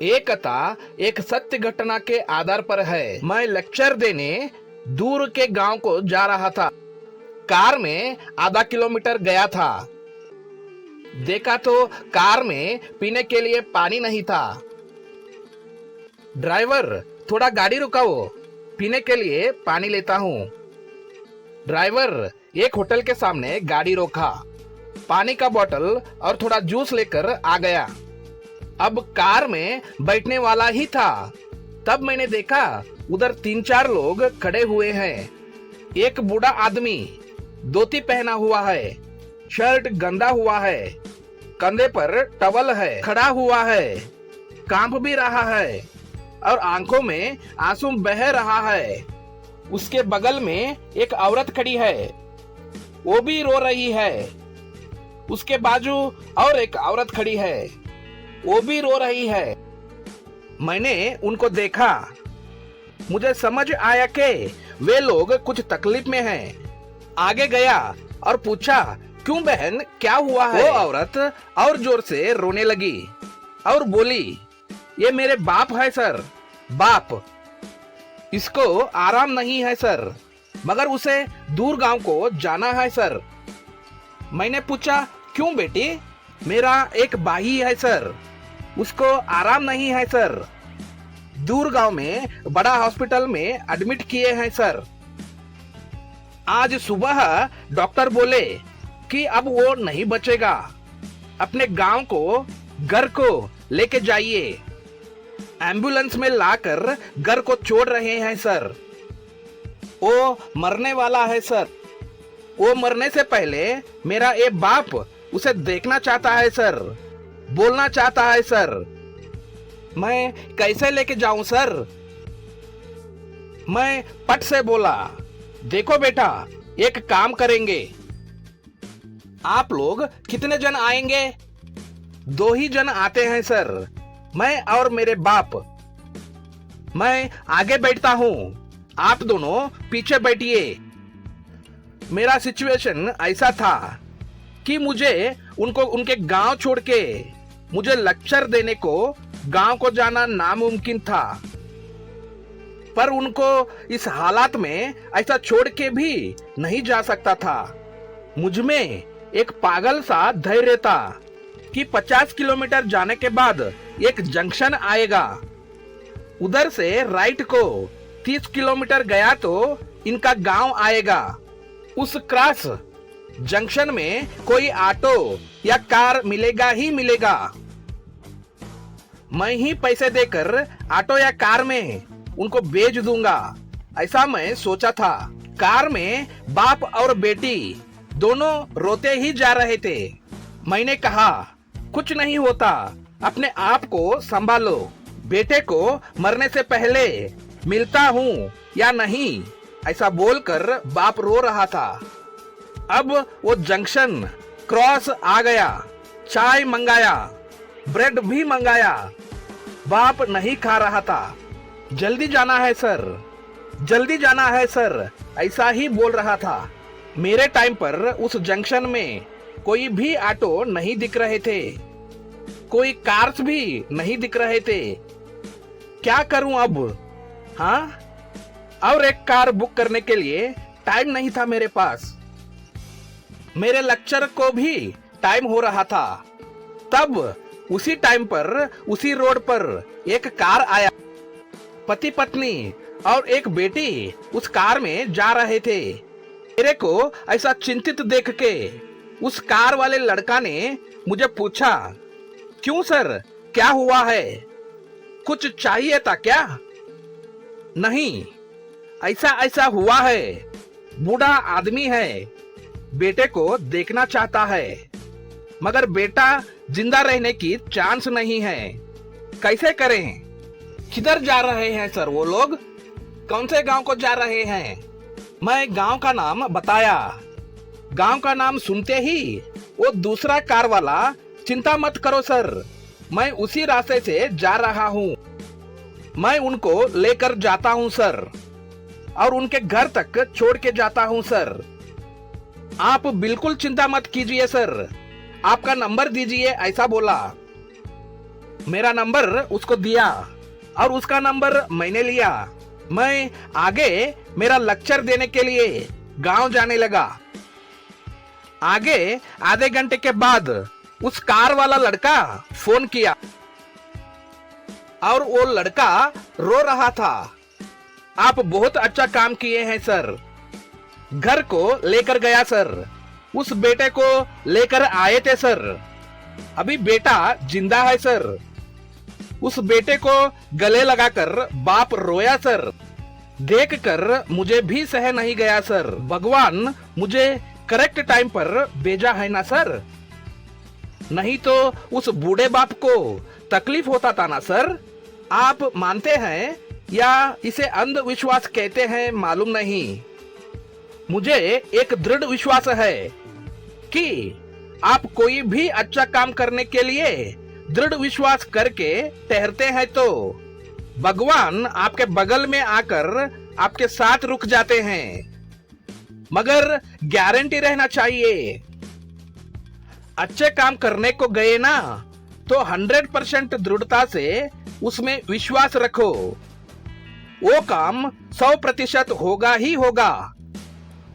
एक कथा एक सत्य घटना के आधार पर है। मैं लेक्चर देने दूर के गांव को जा रहा था। कार में आधा किलोमीटर गया था। देखा तो कार में पीने के लिए पानी नहीं था। ड्राइवर, थोड़ा गाड़ी रुकाओ, पीने के लिए पानी लेता हूँ। ड्राइवर एक होटल के सामने गाड़ी रोका, पानी का बोतल और थोड़ा जूस लेकर आ गया। अब कार में बैठने वाला ही था। तब मैंने देखा उधर 3-4 लोग खड़े हुए हैं। एक बूढ़ा आदमी धोती पहना हुआ है, शर्ट गंदा हुआ है, कंधे पर टवल है, खड़ा हुआ है, कांप भी रहा है और आंखों में आंसू बह रहा है। उसके बगल में एक औरत खड़ी है, वो भी रो रही है। उसके बाजू और एक औरत खड़ी है, वो भी रो रही है। मैंने उनको देखा, मुझे समझ आया कि वे लोग कुछ तकलीफ में हैं। आगे गया और पूछा, क्यों बहन, क्या हुआ है? वो औरत और जोर से रोने लगी और बोली, ये मेरे बाप है सर, बाप। इसको आराम नहीं है सर, मगर उसे दूर गांव को जाना है सर। मैंने पूछा, क्यों बेटी? मेरा एक भाई है सर, उसको आराम नहीं है सर, दूर गांव में बड़ा हॉस्पिटल में एडमिट किए हैं सर। आज सुबह डॉक्टर बोले कि अब वो नहीं बचेगा। अपने गांव को, घर को लेके जाइए। एम्बुलेंस में लाकर घर को छोड़ रहे हैं सर। वो मरने वाला है सर। वो मरने से पहले मेरा ये बाप उसे देखना चाहता है सर, बोलना चाहता है सर। मैं कैसे लेके जाऊं सर? मैं पट से बोला, देखो बेटा, एक काम करेंगे। आप लोग कितने जन आएंगे? 2 ही जन आते हैं सर, मैं और मेरे बाप। मैं आगे बैठता हूँ, आप दोनों पीछे बैठिए। मेरा सिचुएशन ऐसा था कि मुझे उनको उनके गांव छोड़ के मुझे लेक्चर देने को गांव को जाना नामुमकिन था। पर उनको इस हालात में ऐसा छोड़ के भी नहीं जा सकता था। मुझ में एक पागल सा धैर्य था कि 50 किलोमीटर जाने के बाद एक जंक्शन आएगा। उधर से राइट को 30 किलोमीटर गया तो इनका गांव आएगा। उस क्रॉस जंक्शन में कोई ऑटो या कार मिलेगा ही मिलेगा। मैं ही पैसे देकर ऑटो या कार में उनको भेज दूंगा, ऐसा मैं सोचा था। कार में बाप और बेटी दोनों रोते ही जा रहे थे। मैंने कहा, कुछ नहीं होता, अपने आप को संभालो। बेटे को मरने से पहले मिलता हूँ या नहीं, ऐसा बोलकर बाप रो रहा था। अब वो जंक्शन क्रॉस आ गया। चाय मंगाया, ब्रेड भी मंगाया। बाप नहीं खा रहा था। जल्दी जाना है सर, जल्दी जाना है सर, ऐसा ही बोल रहा था। मेरे टाइम पर उस जंक्शन में कोई भी ऑटो नहीं दिख रहे थे, कोई कार्स भी नहीं दिख रहे थे। क्या करूं अब? हाँ, और एक कार बुक करने के लिए टाइम नहीं था मेरे पास। मेरे लेक्चर को भी टाइम हो रहा था। तब उसी टाइम पर उसी रोड पर एक कार आया। पति पत्नी और एक बेटी उस कार में जा रहे थे। मेरे को ऐसा चिंतित देख के उस कार वाले लड़का ने मुझे पूछा, क्यों सर, क्या हुआ है? कुछ चाहिए था क्या? नहीं, ऐसा ऐसा हुआ है। बूढ़ा आदमी है, बेटे को देखना चाहता है, मगर बेटा जिंदा रहने की चांस नहीं है। कैसे करें? किधर जा रहे हैं सर वो लोग? कौन से गांव को जा रहे हैं? मैं गांव का नाम बताया। गांव का नाम सुनते ही वो दूसरा कार वाला, चिंता मत करो सर, मैं उसी रास्ते से जा रहा हूँ, मैं उनको लेकर जाता हूँ सर, और उनके घर तक छोड़ के जाता हूँ सर। आप बिल्कुल चिंता मत कीजिए सर, आपका नंबर दीजिए, ऐसा बोला। मेरा नंबर उसको दिया और उसका नंबर मैंने लिया। मैं आगे मेरा लेक्चर देने के लिए गांव जाने लगा। आगे आधे घंटे के बाद उस कार वाला लड़का फोन किया और वो लड़का रो रहा था। आप बहुत अच्छा काम किए हैं सर। घर को लेकर गया सर। उस बेटे को लेकर आए थे सर। अभी बेटा जिंदा है सर। उस बेटे को गले लगाकर बाप रोया सर। देखकर मुझे भी सह नहीं गया सर। भगवान मुझे करेक्ट टाइम पर भेजा है ना सर, नहीं तो उस बूढ़े बाप को तकलीफ होता था ना सर। आप मानते हैं या इसे अंधविश्वास कहते हैं मालूम नहीं। मुझे एक दृढ़ विश्वास है कि आप कोई भी अच्छा काम करने के लिए दृढ़ विश्वास करके ठहरते हैं तो भगवान आपके बगल में आकर आपके साथ रुक जाते हैं। मगर गारंटी रहना चाहिए। अच्छे काम करने को गए ना तो 100% दृढ़ता से उसमें विश्वास रखो। वो काम 100% होगा ही होगा।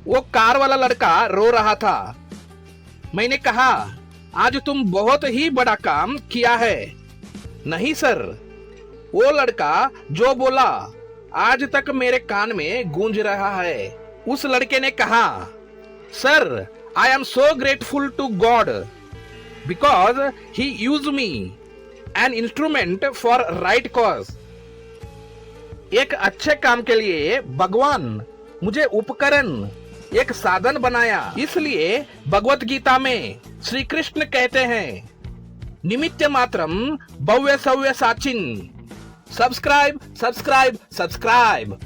वो कार वाला लड़का रो रहा था। मैंने कहा, आज तुम बहुत ही बड़ा काम किया है। नहीं सर, वो लड़का जो बोला आज तक मेरे कान में गूंज रहा है। उस लड़के ने कहा, sir I am so grateful to God because he use me an instrument for right cause. एक अच्छे काम के लिए भगवान मुझे उपकरण, एक साधन बनाया। इसलिए भगवत गीता में श्री कृष्ण कहते हैं, निमित्त मात्रम भव्य सव्य साचिन। Subscribe subscribe subscribe.